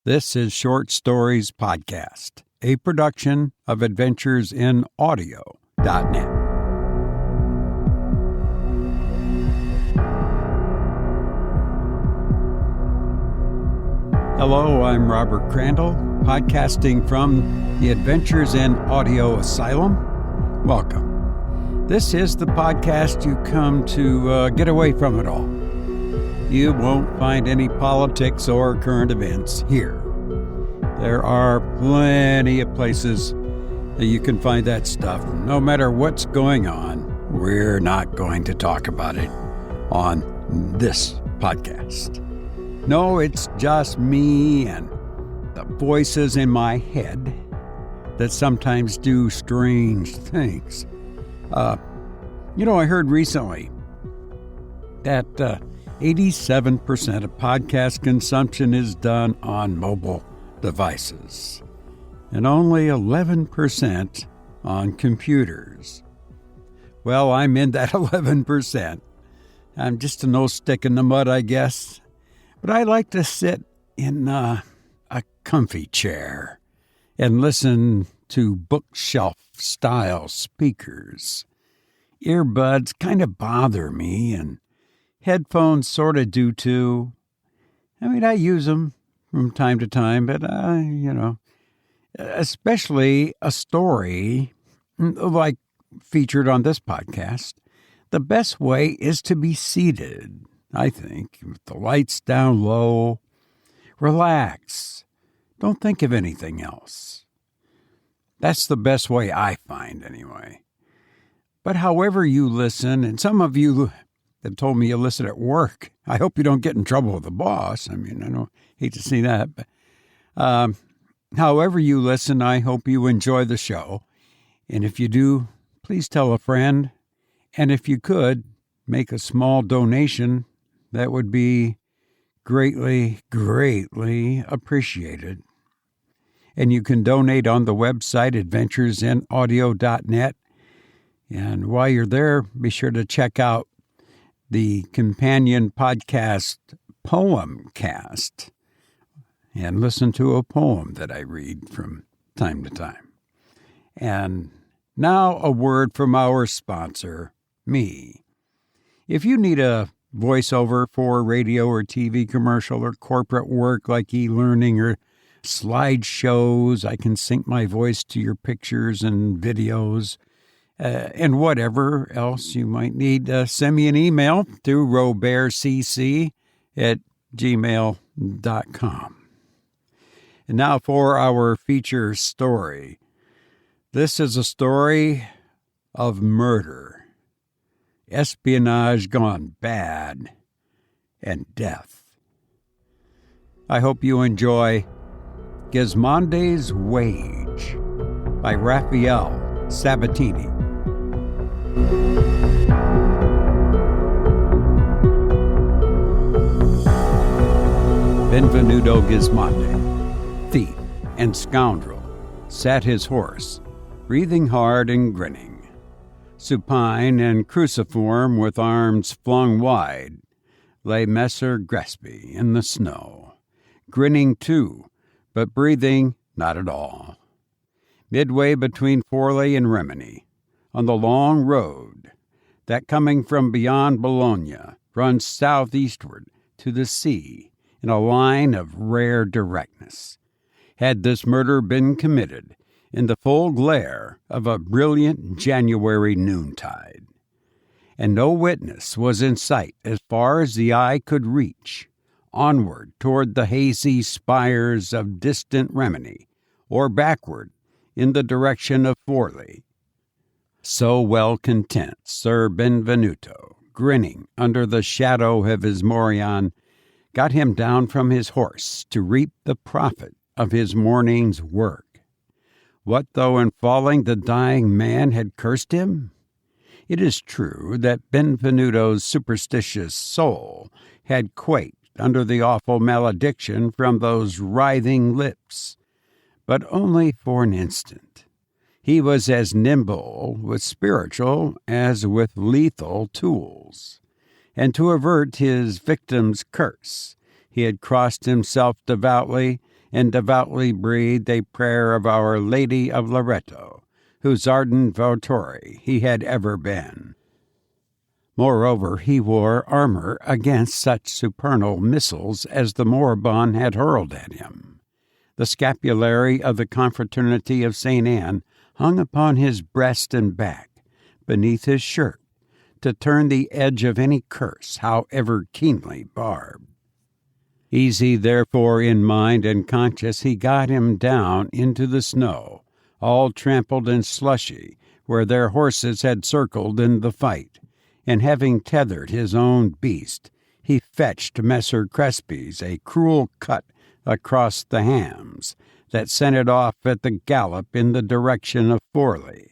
This is Short Stories Podcast, a production of AdventuresInAudio.net. Hello, I'm Robert Crandall, podcasting from the Adventures in Audio Asylum. Welcome. This is the podcast you come to get away from it all. You won't find any politics or current events here. There are plenty of places that you can find that stuff. No matter what's going on, we're not going to talk about it on this podcast. No, it's just me and the voices in my head that sometimes do strange things. I heard recently that 87% of podcast consumption is done on mobile devices, and only 11% on computers. Well, I'm in that 11%. I'm just a no stick in the mud, I guess. But I like to sit in a comfy chair and listen to bookshelf-style speakers. Earbuds kind of bother me, and headphones sort of do too. I use them from time to time, but, especially a story like featured on this podcast, the best way is to be seated, I think, with the lights down low. Relax. Don't think of anything else. That's the best way I find, anyway. But however you listen, and some of you that told me you listen at work, I hope you don't get in trouble with the boss. I hate to see that. But however you listen, I hope you enjoy the show. And if you do, please tell a friend. And if you could, make a small donation. That would be greatly, greatly appreciated. And you can donate on the website, AdventuresInAudio.net. And while you're there, be sure to check out the companion podcast Poemcast and listen to a poem that I read from time to time. And now a word from our sponsor, me. If you need a voiceover for a radio or TV commercial or corporate work like e-learning or slideshows, I can sync my voice to your pictures and videos. And whatever else you might need, send me an email to robertcc@gmail.com. And now for our feature story. This is a story of murder, espionage gone bad, and death. I hope you enjoy Gismondi's Wage by Rafael Sabatini. Benvenuto Gismondi, thief and scoundrel, sat his horse, breathing hard and grinning. Supine and cruciform, with arms flung wide, lay Messer Gresby in the snow, grinning too, but breathing not at all. Midway between Forlì and Rimini, on the long road that, coming from beyond Bologna, runs southeastward to the sea in a line of rare directness, had this murder been committed in the full glare of a brilliant January noontide. And no witness was in sight as far as the eye could reach, onward toward the hazy spires of distant Rimini, or backward in the direction of Forlì. So well content Sir Benvenuto, grinning under the shadow of his morion, got him down from his horse to reap the profit of his morning's work. What though in falling the dying man had cursed him? It is true that Benvenuto's superstitious soul had quaked under the awful malediction from those writhing lips, but only for an instant. He was as nimble with spiritual as with lethal tools. And to avert his victim's curse, he had crossed himself devoutly and devoutly breathed a prayer of Our Lady of Loreto, whose ardent votary he had ever been. Moreover, he wore armor against such supernal missiles as the moribund had hurled at him. The scapulary of the Confraternity of St. Anne hung upon his breast and back, beneath his shirt, to turn the edge of any curse, however keenly barbed. Easy, therefore, in mind and conscience, he got him down into the snow, all trampled and slushy, where their horses had circled in the fight, and having tethered his own beast, he fetched Messer Crespi's a cruel cut across the hams that sent it off at the gallop in the direction of Forlì.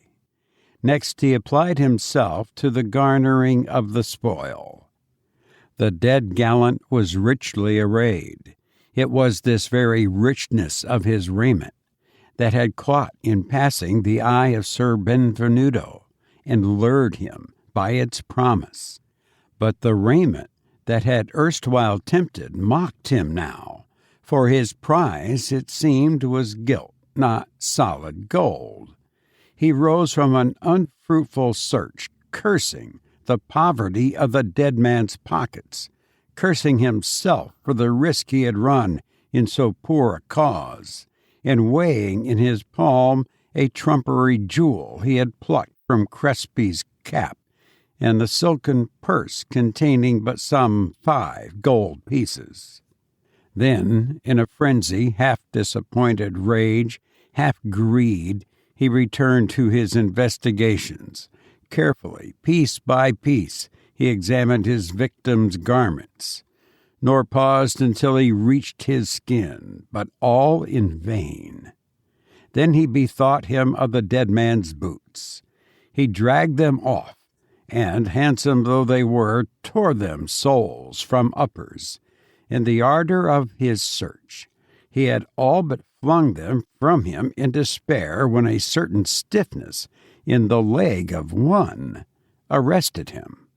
Next he applied himself to the garnering of the spoil. The dead gallant was richly arrayed. It was this very richness of his raiment that had caught in passing the eye of Sir Benvenuto and lured him by its promise. But the raiment that had erstwhile tempted mocked him now, for his prize, it seemed, was gilt, not solid gold. He rose from an unfruitful search, cursing the poverty of the dead man's pockets, cursing himself for the risk he had run in so poor a cause, and weighing in his palm a trumpery jewel he had plucked from Crespi's cap, and the silken purse containing but some 5 gold pieces. Then, in a frenzy, half disappointed rage, half greed, he returned to his investigations. Carefully, piece by piece, he examined his victim's garments, nor paused until he reached his skin, but all in vain. Then he bethought him of the dead man's boots. He dragged them off, and, handsome though they were, tore them soles from uppers. In the ardor of his search, he had all but flung them from him in despair when a certain stiffness in the leg of one arrested him.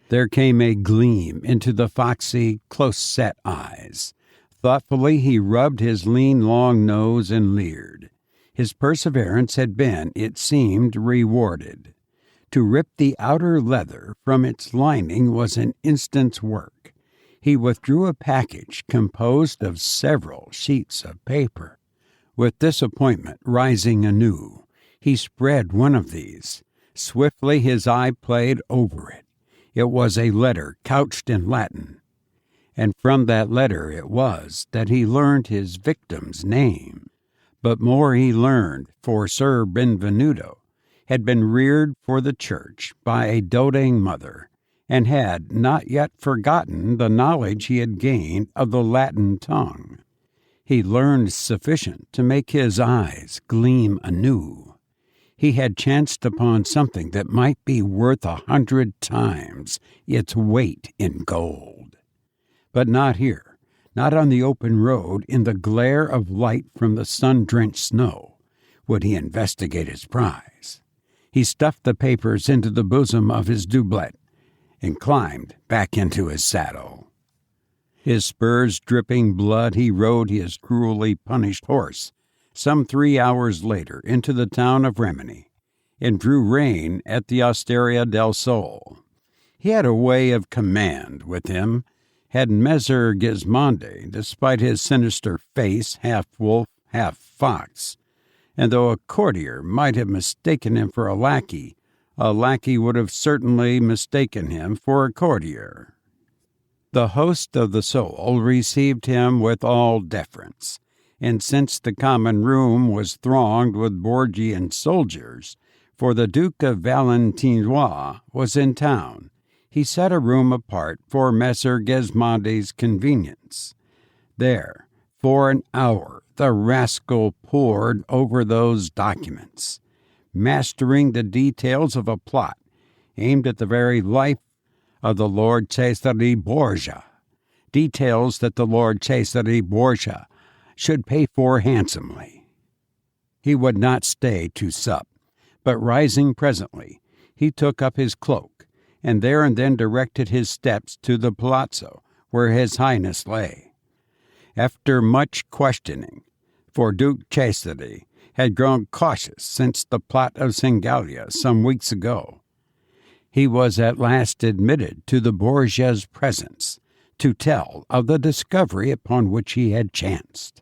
There came a gleam into the foxy, close-set eyes. Thoughtfully he rubbed his lean, long nose and leered. His perseverance had been, it seemed, rewarded. To rip the outer leather from its lining was an instant's work. He withdrew a package composed of several sheets of paper. With disappointment rising anew, he spread one of these. Swiftly his eye played over it. It was a letter couched in Latin, and from that letter it was that he learned his victim's name. But more he learned, for Sir Benvenuto had been reared for the church by a doting mother, and had not yet forgotten the knowledge he had gained of the Latin tongue. He learned sufficient to make his eyes gleam anew. He had chanced upon something that might be worth 100 times its weight in gold. But not here, not on the open road, in the glare of light from the sun-drenched snow, would he investigate his prize. He stuffed the papers into the bosom of his doublet and climbed back into his saddle. His spurs dripping blood, he rode his cruelly punished horse some 3 hours later into the town of Rimini, and drew rein at the Osteria del Sol. He had a way of command with him, had Messer Gismondi, despite his sinister face, half wolf, half fox, and though a courtier might have mistaken him for a lackey would have certainly mistaken him for a courtier. The host of the Soul received him with all deference, and since the common room was thronged with Borgian soldiers, for the Duke of Valentinois was in town, he set a room apart for Messer Gismondi's convenience. There, for an hour, the rascal pored over those documents, mastering the details of a plot aimed at the very life of the Lord Cesare Borgia, details that the Lord Cesare Borgia should pay for handsomely. He would not stay to sup, but rising presently, he took up his cloak, and there and then directed his steps to the palazzo where his highness lay. After much questioning, for Duke Cesare had grown cautious since the plot of Singalia some weeks ago, he was at last admitted to the Borgia's presence to tell of the discovery upon which he had chanced.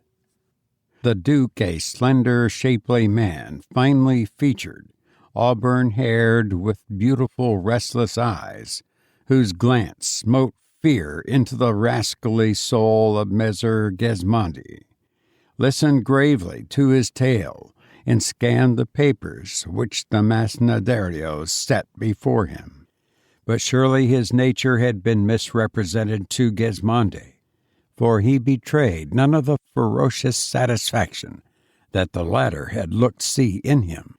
The Duke, a slender, shapely man, finely featured, auburn-haired, with beautiful, restless eyes, whose glance smote fear into the rascally soul of Messer Gismondi, listened gravely to his tale and scanned the papers which the Masnadario set before him. But surely his nature had been misrepresented to Gismondi, for he betrayed none of the ferocious satisfaction that the latter had looked see in him.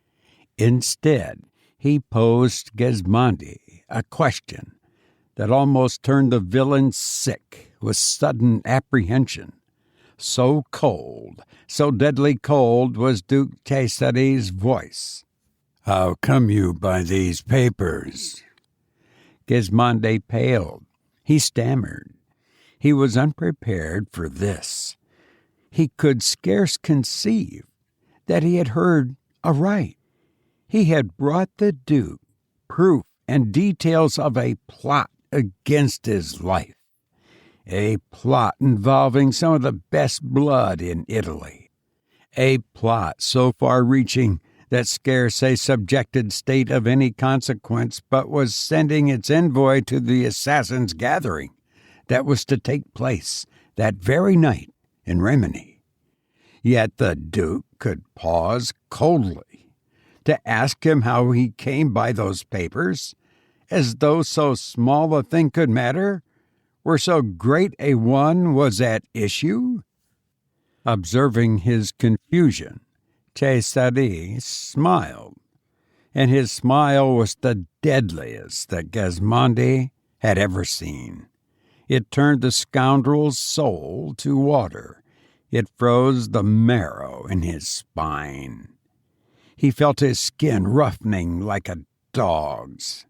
Instead, he posed Gismondi a question that almost turned the villain sick with sudden apprehension. So cold, so deadly cold was Duke Cesare's voice. "How come you by these papers?" Gismondi paled. He stammered. He was unprepared for this. He could scarce conceive that he had heard aright. He had brought the Duke proof and details of a plot against his life, a plot involving some of the best blood in Italy, a plot so far-reaching that scarce a subjected state of any consequence but was sending its envoy to the assassins' gathering that was to take place that very night in Rimini. Yet the Duke could pause coldly to ask him how he came by those papers, as though so small a thing could matter, where so great a one was at issue. Observing his confusion, Cesare smiled, and his smile was the deadliest that Gismondi had ever seen. It turned the scoundrel's soul to water. It froze the marrow in his spine. He felt his skin roughening like a dog's.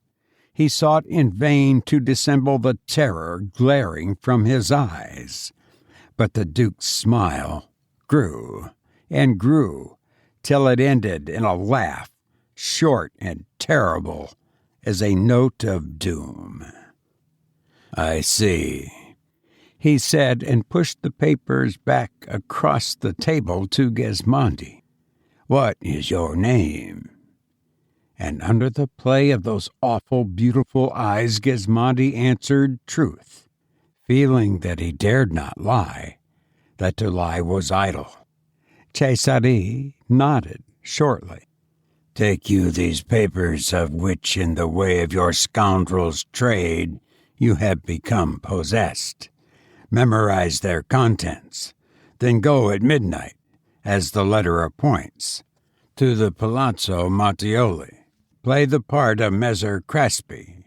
He sought in vain to dissemble the terror glaring from his eyes. But the Duke's smile grew and grew till it ended in a laugh, short and terrible as a note of doom. "I see," he said, and pushed the papers back across the table to Gismondi. "What is your name?" And under the play of those awful, beautiful eyes, Gismondi answered truth, feeling that he dared not lie, that to lie was idle. Cesare nodded shortly. "Take you these papers of which in the way of your scoundrel's trade you have become possessed. Memorize their contents, then go at midnight, as the letter appoints, to the Palazzo Mattioli. Play the part of Messer Crespi,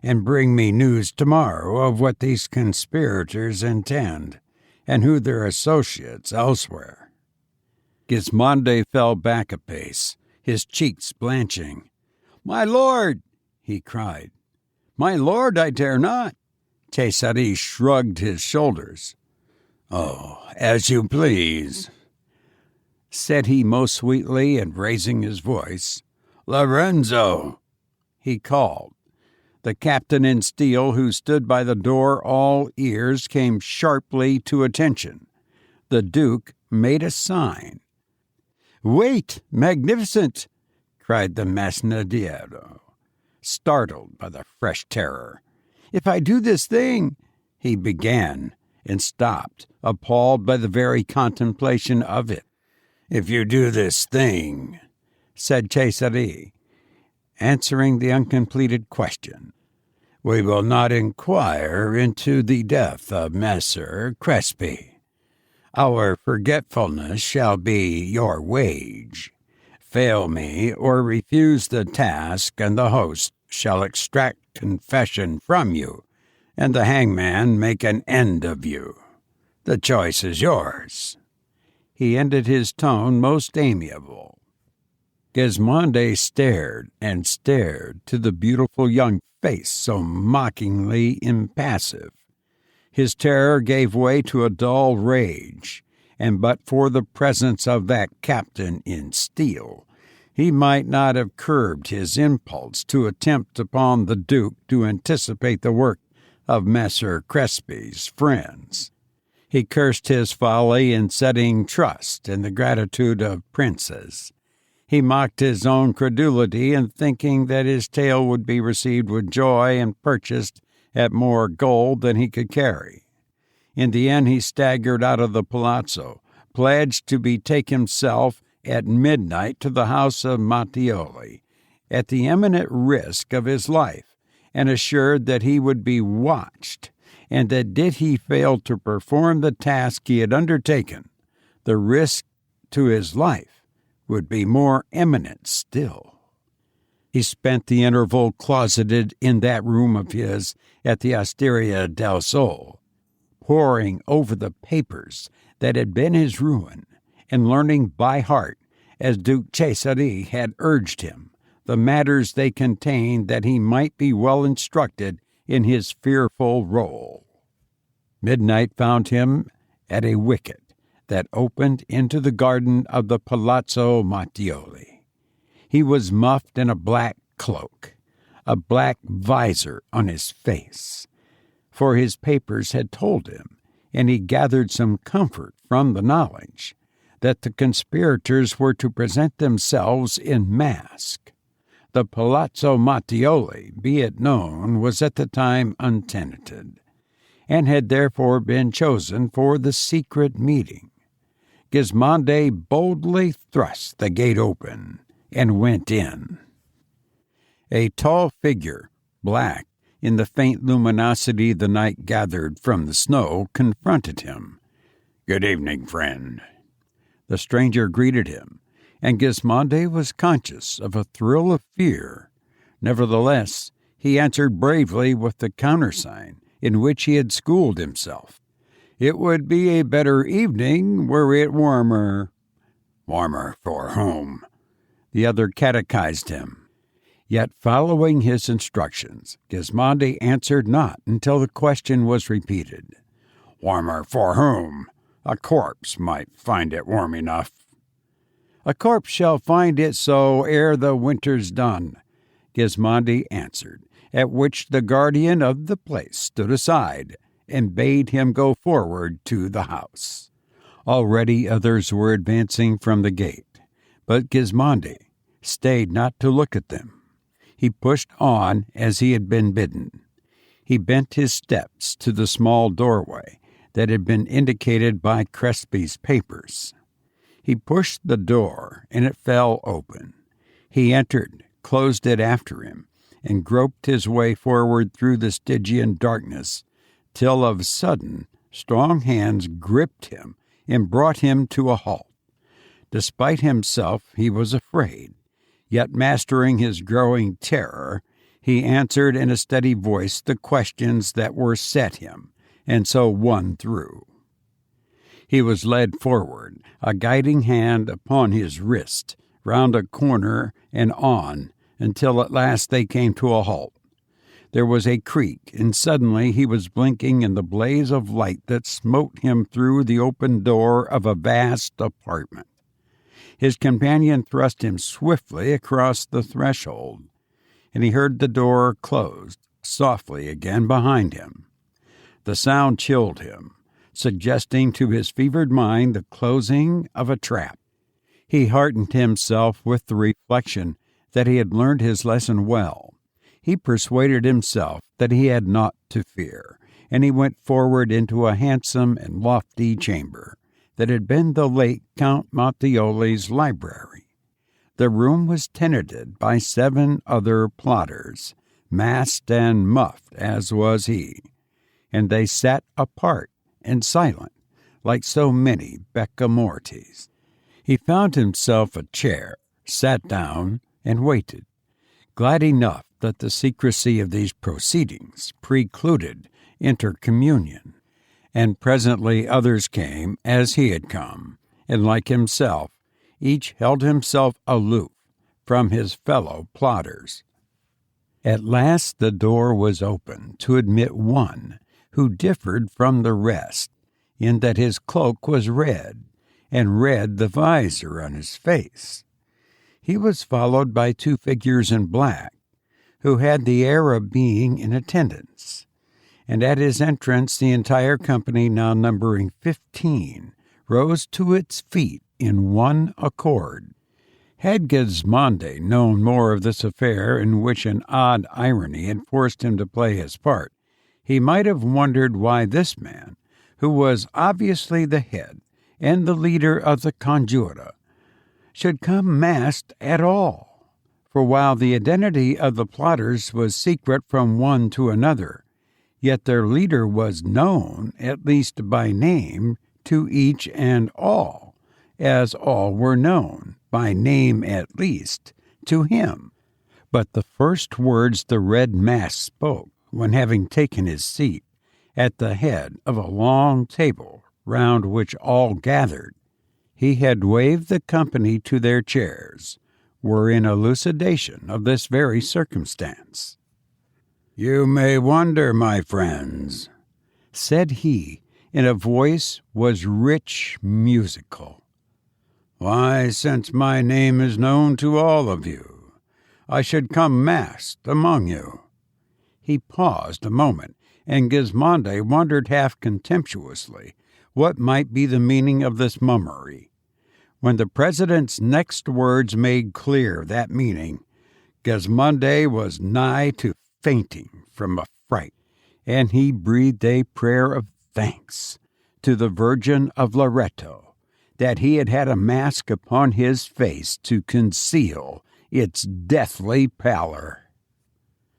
and bring me news tomorrow of what these conspirators intend, and who their associates elsewhere." Gismondi fell back a pace, his cheeks blanching. "My lord!" he cried. "My lord, I dare not." Cesare shrugged his shoulders. "Oh, as you please," said he most sweetly, and raising his voice. "Lorenzo!" he called. The captain in steel, who stood by the door all ears, came sharply to attention. The Duke made a sign. "Wait, magnificent!" cried the Masnadiero, startled by the fresh terror. "If I do this thing," he began, and stopped, appalled by the very contemplation of it. "If you do this thing," said Cesare, answering the uncompleted question, "we will not inquire into the death of Messer Crespi. Our forgetfulness shall be your wage. Fail me or refuse the task, and the host shall extract confession from you, and the hangman make an end of you. The choice is yours." He ended his tone most amiable. Gismondi stared and stared to the beautiful young face so mockingly impassive. His terror gave way to a dull rage, and but for the presence of that captain in steel, he might not have curbed his impulse to attempt upon the Duke to anticipate the work of Messer Crespi's friends. He cursed his folly in setting trust in the gratitude of princes. He mocked his own credulity in thinking that his tale would be received with joy and purchased at more gold than he could carry. In the end, he staggered out of the palazzo, pledged to betake himself at midnight to the house of Mattioli, at the imminent risk of his life, and assured that he would be watched, and that did he fail to perform the task he had undertaken, the risk to his life would be more imminent still. He spent the interval closeted in that room of his at the Osteria del Sol, poring over the papers that had been his ruin, and learning by heart, as Duke Cesare had urged him, the matters they contained that he might be well instructed in his fearful role. Midnight found him at a wicket that opened into the garden of the Palazzo Mattioli. He was muffed in a black cloak, a black visor on his face, for his papers had told him, and he gathered some comfort from the knowledge, that the conspirators were to present themselves in mask. The Palazzo Mattioli, be it known, was at the time untenanted, and had therefore been chosen for the secret meeting. Gismondi boldly thrust the gate open and went in. A tall figure, black in the faint luminosity the night gathered from the snow, confronted him. "Good evening, friend." The stranger greeted him, and Gismondi was conscious of a thrill of fear. Nevertheless, he answered bravely with the countersign in which he had schooled himself. "It would be a better evening were it warmer." "Warmer for whom?" The other catechized him. Yet, following his instructions, Gismondi answered not until the question was repeated. "Warmer for whom? A corpse might find it warm enough." "A corpse shall find it so ere the winter's done," Gismondi answered, at which the guardian of the place stood aside and bade him go forward to the house. Already others were advancing from the gate, but Gismondi stayed not to look at them. He pushed on as he had been bidden. He bent his steps to the small doorway that had been indicated by Crespi's papers. He pushed the door, and it fell open. He entered, closed it after him, and groped his way forward through the Stygian darkness, till of a sudden strong hands gripped him and brought him to a halt. Despite himself, he was afraid. Yet mastering his growing terror, he answered in a steady voice the questions that were set him, and so won through. He was led forward, a guiding hand upon his wrist, round a corner and on, until at last they came to a halt. There was a creak, and suddenly he was blinking in the blaze of light that smote him through the open door of a vast apartment. His companion thrust him swiftly across the threshold, and he heard the door closed softly again behind him. The sound chilled him, suggesting to his fevered mind the closing of a trap. He heartened himself with the reflection that he had learned his lesson well. He persuaded himself that he had naught to fear, and he went forward into a handsome and lofty chamber that had been the late Count Mattioli's library. The room was tenanted by 7 other plotters, masked and muffed as was he, and they sat apart and silent, like so many Becca-Mortis. He found himself a chair, sat down, and waited, glad enough that the secrecy of these proceedings precluded intercommunion. And presently others came as he had come, and like himself, each held himself aloof from his fellow plotters. At last the door was opened to admit one who differed from the rest in that his cloak was red, and red the visor on his face. He was followed by 2 figures in black, who had the air of being in attendance, and at his entrance the entire company, now numbering 15, rose to its feet in one accord. Had Gismondi known more of this affair in which an odd irony had forced him to play his part, he might have wondered why this man, who was obviously the head and the leader of the conjura, should come masked at all. For while the identity of the plotters was secret from one to another, yet their leader was known, at least by name, to each and all, as all were known, by name at least, to him. But the first words the red mask spoke, when having taken his seat at the head of a long table round which all gathered, he had waved the company to their chairs, were in elucidation of this very circumstance. "You may wonder, my friends," said he, in a voice was rich musical, "why, since my name is known to all of you, I should come masked among you." He paused a moment, and Gismondi wondered half contemptuously what might be the meaning of this mummery. When the president's next words made clear that meaning, Gismondi was nigh to fainting from affright, and he breathed a prayer of thanks to the Virgin of Loreto that he had had a mask upon his face to conceal its deathly pallor.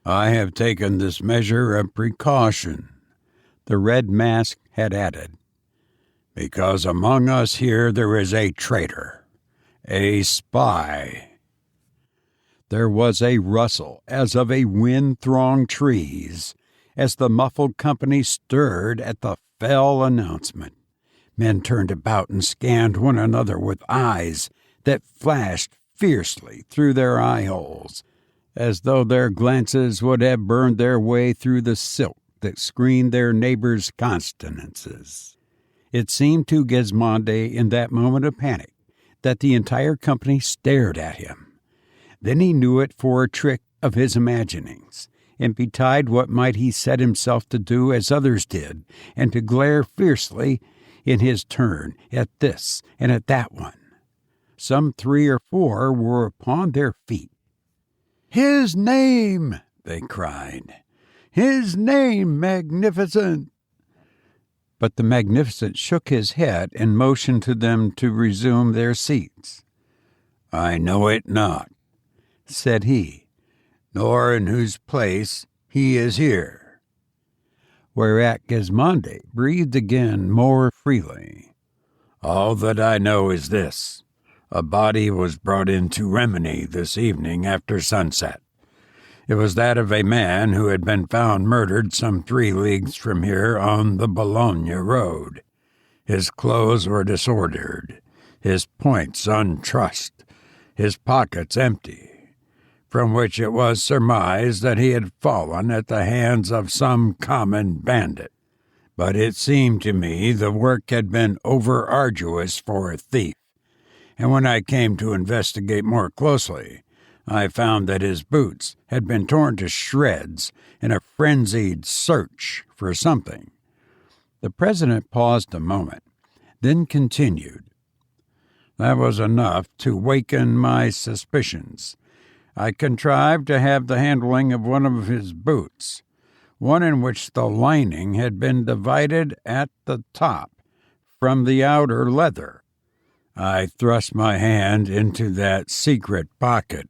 "I have taken this measure of precaution," the red mask had added, "because among us here there is a traitor, a spy." There was a rustle as of a wind-thronged trees as the muffled company stirred at the fell announcement. Men turned about and scanned one another with eyes that flashed fiercely through their eye-holes, as though their glances would have burned their way through the silk that screened their neighbors' countenances. It seemed to Gismondi in that moment of panic that the entire company stared at him. Then he knew it for a trick of his imaginings, and betide what might he set himself to do as others did, and to glare fiercely in his turn at this and at that one. Some 3 or 4 were upon their feet. "His name!" they cried. "His name, Magnificent!" But the Magnificent shook his head and motioned to them to resume their seats. "I know it not," said he, "nor in whose place he is here." Whereat Gismondi breathed again more freely. "All that I know is this. A body was brought into Rimini this evening after sunset. It was that of a man who had been found murdered some 3 leagues from here on the Bologna road. His clothes were disordered, his points untrussed, his pockets empty, from which it was surmised that he had fallen at the hands of some common bandit. But it seemed to me the work had been over-arduous for a thief, and when I came to investigate more closely, I found that his boots had been torn to shreds in a frenzied search for something." The president paused a moment, then continued, "That was enough to waken my suspicions. I contrived to have the handling of one of his boots, one in which the lining had been divided at the top from the outer leather. I thrust my hand into that secret pocket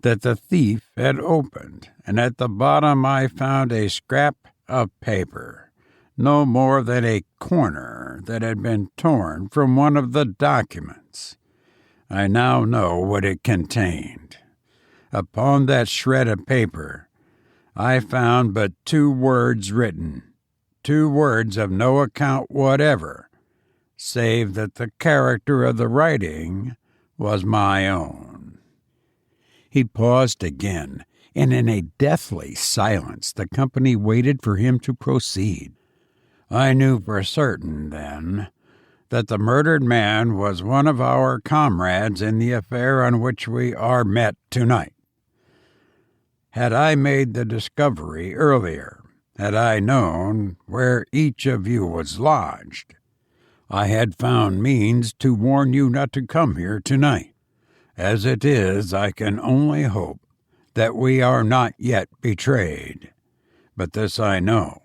that the thief had opened, and at the bottom I found a scrap of paper, no more than a corner that had been torn from one of the documents. I now know what it contained. Upon that shred of paper I found but 2 words written, 2 words of no account whatever, save that the character of the writing was my own." He paused again, and in a deathly silence the company waited for him to proceed. "I knew for certain, then, that the murdered man was one of our comrades in the affair on which we are met tonight. Had I made the discovery earlier, had I known where each of you was lodged, I had found means to warn you not to come here tonight. As it is, I can only hope that we are not yet betrayed. But this I know,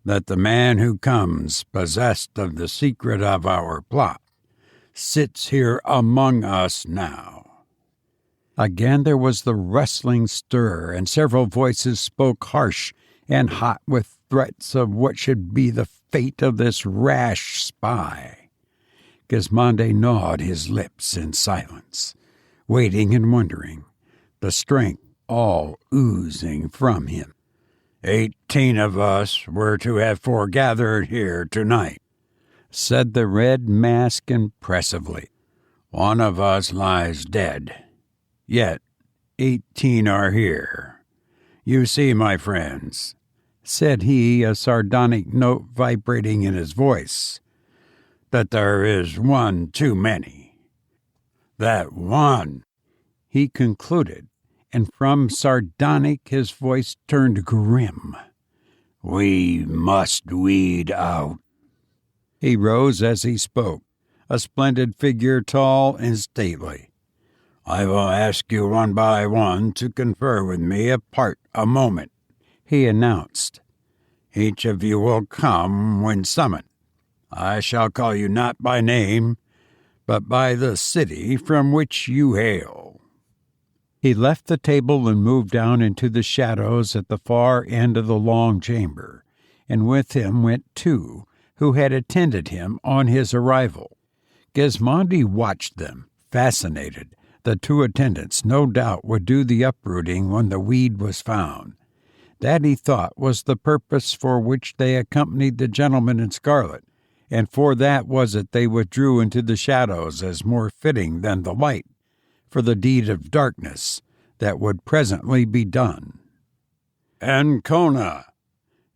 that the man who comes possessed of the secret of our plot sits here among us now." Again there was the rustling stir, and several voices spoke harsh and hot with threats of what should be the fate of this rash spy. Gismondi gnawed his lips in silence, waiting and wondering, the strength all oozing from him. 18 of us were to have foregathered here tonight," said the red mask impressively. "One of us lies dead. Yet 18 are here. You see, my friends," said he, a sardonic note vibrating in his voice, "that there is one too many. That one," he concluded, and from sardonic his voice turned grim, "we must weed out." He rose as he spoke, a splendid figure, tall and stately. "I will ask you one by one to confer with me apart a moment," he announced. "Each of you will come when summoned. I shall call you not by name, but by the city from which you hail." He left the table and moved down into the shadows at the far end of the long chamber, and with him went 2 who had attended him on his arrival. Gismondi watched them, fascinated. The 2 attendants no doubt would do the uprooting when the weed was found. That, he thought, was the purpose for which they accompanied the gentleman in scarlet, and for that was it they withdrew into the shadows as more fitting than the light for the deed of darkness that would presently be done. "Ancona,"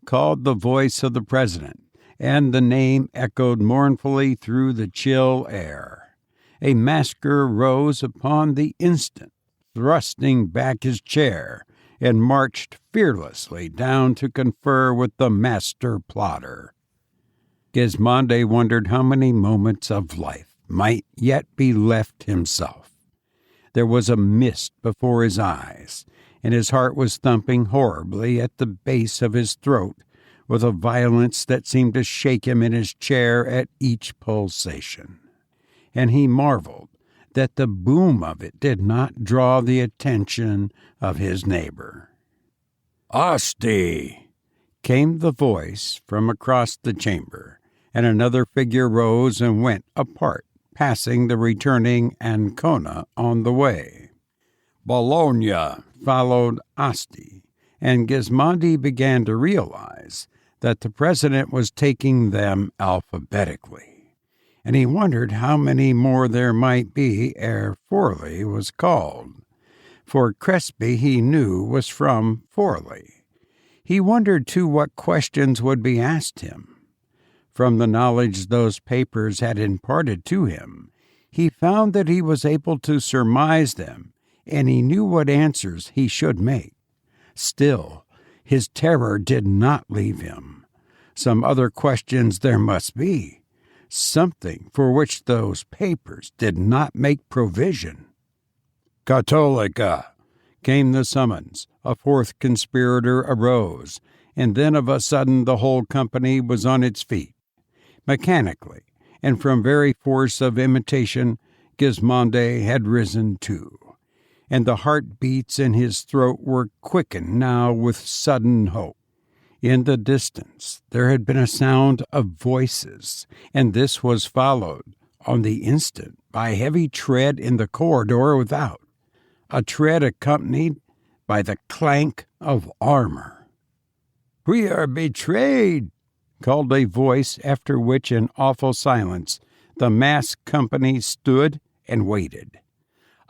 called the voice of the president, and the name echoed mournfully through the chill air. A masker rose upon the instant, thrusting back his chair, and marched fearlessly down to confer with the master plotter. Gismondi wondered how many moments of life might yet be left himself. There was a mist before his eyes, and his heart was thumping horribly at the base of his throat with a violence that seemed to shake him in his chair at each pulsation. And he marveled that the boom of it did not draw the attention of his neighbor. "Asti!" came the voice from across the chamber, and another figure rose and went apart, passing the returning Ancona on the way. Bologna followed Asti, and Gismondi began to realize that the president was taking them alphabetically, and he wondered how many more there might be ere Forlì was called, for Crespi, he knew, was from Forlì. He wondered, too, what questions would be asked him. From the knowledge those papers had imparted to him, he found that he was able to surmise them, and he knew what answers he should make. Still, his terror did not leave him. Some other questions there must be, something for which those papers did not make provision. "Cattolica," came the summons. A 4th conspirator arose, and then of a sudden the whole company was on its feet. Mechanically, and from very force of imitation, Gismondi had risen too, and the heartbeats in his throat were quickened now with sudden hope. In the distance there had been a sound of voices, and this was followed on the instant by heavy tread in the corridor without, a tread accompanied by the clank of armor. "We are betrayed," called a voice, after which, in awful silence, the masked company stood and waited.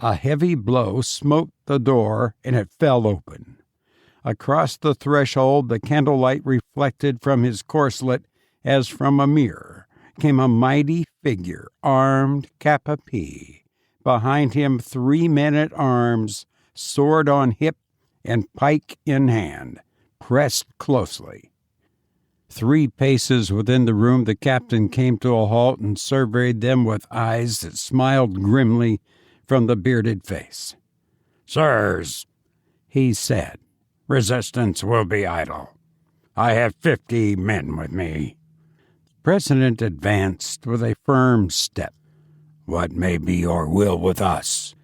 A heavy blow smote the door, and it fell open. Across the threshold, the candlelight reflected from his corselet as from a mirror, came a mighty figure, armed cap a pie. Behind him 3 men at arms, sword on hip and pike in hand, pressed closely. 3 paces within the room, the captain came to a halt and surveyed them with eyes that smiled grimly from the bearded face. "Sirs," he said, "resistance will be idle. I have 50 men with me." The president advanced with a firm step. "What may be your will with us?"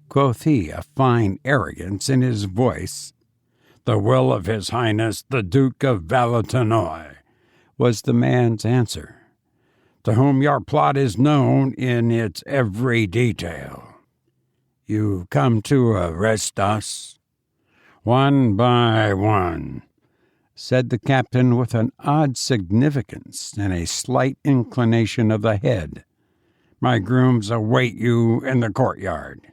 quoth he, a fine arrogance in his voice. "The will of His Highness the Duke of Valentinois," was the man's answer, "to whom your plot is known in its every detail. You come to arrest us?" "One by one," said the captain with an odd significance and a slight inclination of the head. "My grooms await you in the courtyard."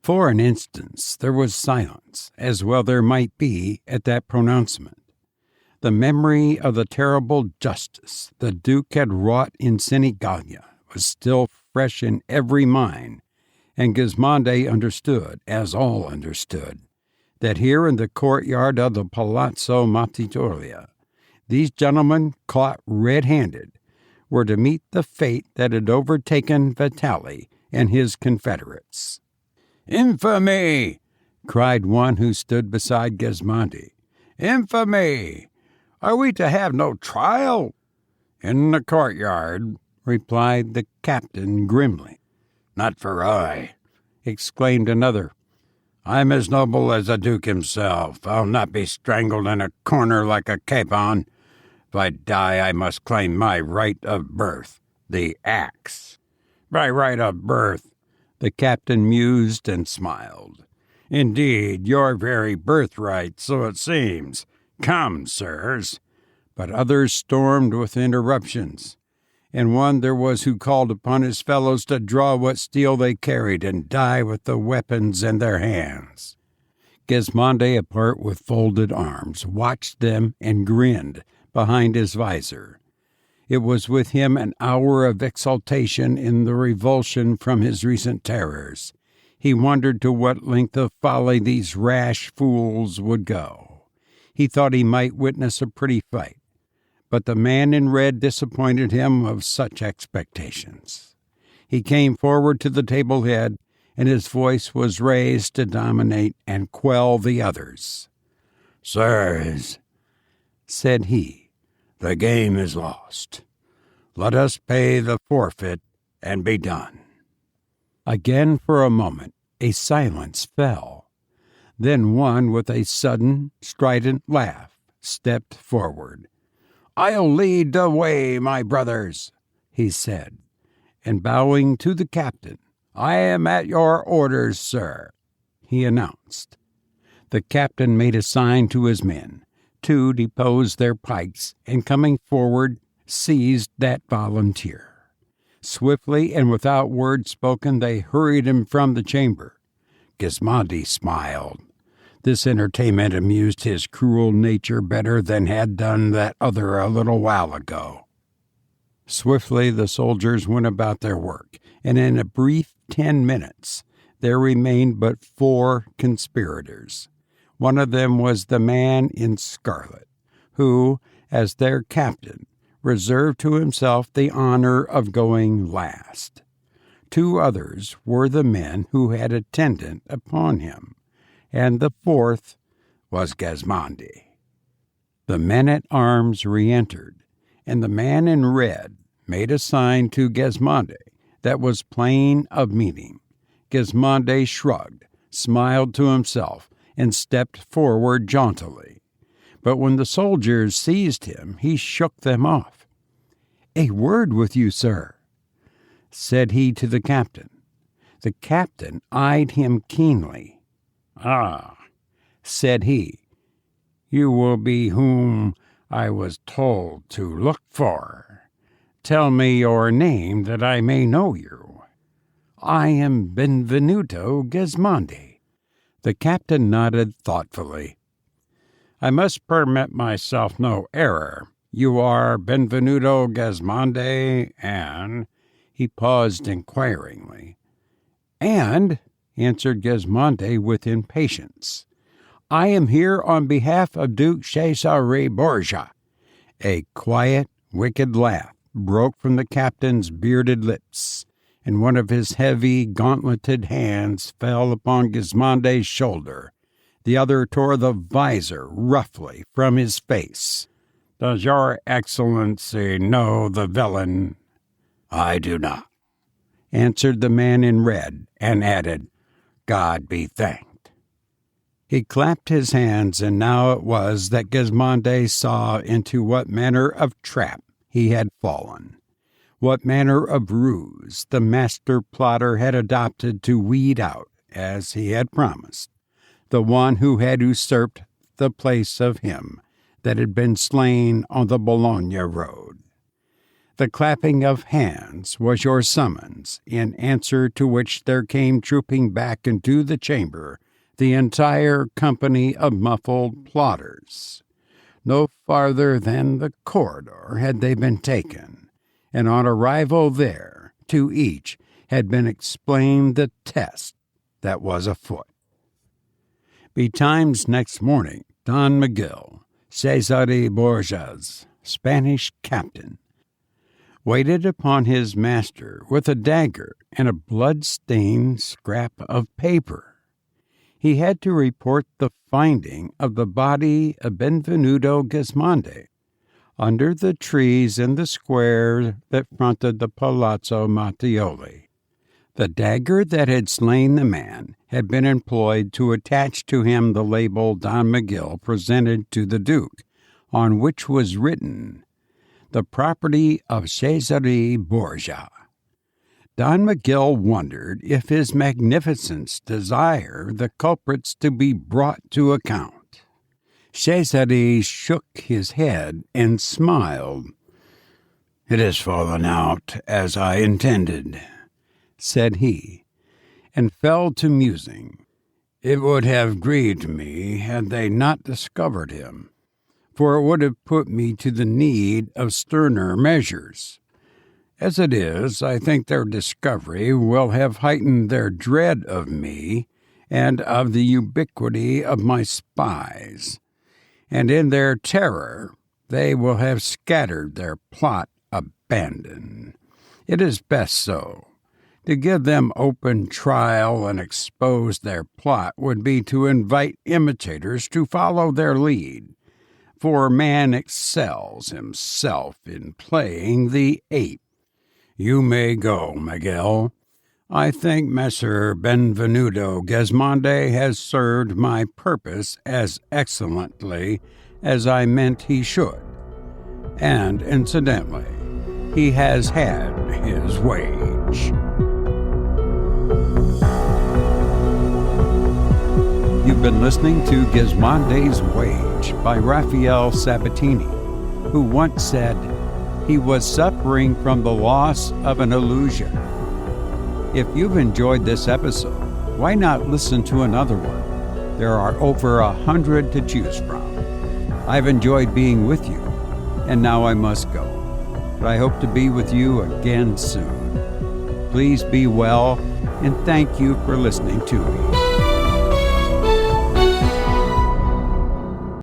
For an instant there was silence, as well there might be at that pronouncement. The memory of the terrible justice the Duke had wrought in Senigallia was still fresh in every mind, and Gismondi understood, as all understood, that here in the courtyard of the Palazzo Montigioli, these gentlemen, caught red-handed, were to meet the fate that had overtaken Vitali and his confederates. "Infamy!" cried one who stood beside Gismondi. "Infamy! Are we to have no trial?" "In the courtyard," replied the captain grimly. "Not for I," exclaimed another. "I'm as noble as the Duke himself. I'll not be strangled in a corner like a capon. If I die, I must claim my right of birth, the axe." "By right of birth," the captain mused and smiled. "Indeed, your very birthright, so it seems. Come, sirs." But others stormed with interruptions, and one there was who called upon his fellows to draw what steel they carried and die with the weapons in their hands. Gismondi, apart with folded arms, watched them and grinned behind his visor. It was with him an hour of exultation in the revulsion from his recent terrors. He wondered to what length of folly these rash fools would go. He thought he might witness a pretty fight, but the man in red disappointed him of such expectations. He came forward to the table head, and his voice was raised to dominate and quell the others. "Sirs," said he, "the game is lost. Let us pay the forfeit and be done." Again for a moment a silence fell. Then one with a sudden, strident laugh stepped forward. "I'll lead the way, my brothers," he said, and bowing to the captain, "I am at your orders, sir," he announced. The captain made a sign to his men. 2 deposed their pikes, and coming forward, seized that volunteer. Swiftly and without word spoken, they hurried him from the chamber. Gismondi smiled. This entertainment amused his cruel nature better than had done that other a little while ago. Swiftly the soldiers went about their work, and in a brief 10 minutes there remained but 4 conspirators. One of them was the man in scarlet, who, as their captain, reserved to himself the honor of going last. 2 others were the men who had attendant upon him, and the 4th was Gismondi. The men-at-arms re-entered, and the man in red made a sign to Gismondi that was plain of meaning. Gismondi shrugged, smiled to himself, and stepped forward jauntily. But when the soldiers seized him, he shook them off. "A word with you, sir," said he to the captain. The captain eyed him keenly. "Ah," said he, "you will be whom I was told to look for. Tell me your name that I may know you." I am Benvenuto Gismondi." The captain nodded thoughtfully. "I must permit myself no error. You are Benvenuto Gismondi, and—" He paused inquiringly. "And," answered Gismondi with impatience, "I am here on behalf of Duke Cesare Borgia." A quiet, wicked laugh broke from the captain's bearded lips, and one of his heavy, gauntleted hands fell upon Gismondi's shoulder. The other tore the visor roughly from his face. "Does your excellency know the villain?" "I do not," answered the man in red, and added, "God be thanked." He clapped his hands, and now it was that Gismondi saw into what manner of trap he had fallen, what manner of ruse the master plotter had adopted to weed out, as he had promised, the one who had usurped the place of him that had been slain on the Bologna road. The clapping of hands was your summons, in answer to which there came trooping back into the chamber the entire company of muffled plotters. No farther than the corridor had they been taken, and on arrival there, to each had been explained the test that was afoot. Betimes next morning, Don Miguel, Cesare Borgia's Spanish captain, waited upon his master with a dagger and a blood-stained scrap of paper. He had to report the finding of the body of Benvenuto Gismondi under the trees in the square that fronted the Palazzo Mattioli. The dagger that had slain the man had been employed to attach to him the label Don Miguel presented to the Duke, on which was written, "The property of Cesare Borgia." Don Miguel wondered if His Magnificence desired the culprits to be brought to account. Cesare shook his head and smiled. "It has fallen out as I intended," said he, and fell to musing. "It would have grieved me had they not discovered him, for it would have put me to the need of sterner measures. As it is, I think their discovery will have heightened their dread of me and of the ubiquity of my spies, and in their terror they will have scattered their plot abandoned. It is best so. To give them open trial and expose their plot would be to invite imitators to follow their lead, for man excels himself in playing the ape. You may go, Miguel. I think Messer Benvenuto Gismondi has served my purpose as excellently as I meant he should, and incidentally, he has had his wage." You've been listening to Gismondi's Wage by Rafael Sabatini, who once said he was suffering from the loss of an illusion. If you've enjoyed this episode, why not listen to another one? There are over 100 to choose from. I've enjoyed being with you, and now I must go. But I hope to be with you again soon. Please be well, and thank you for listening to me.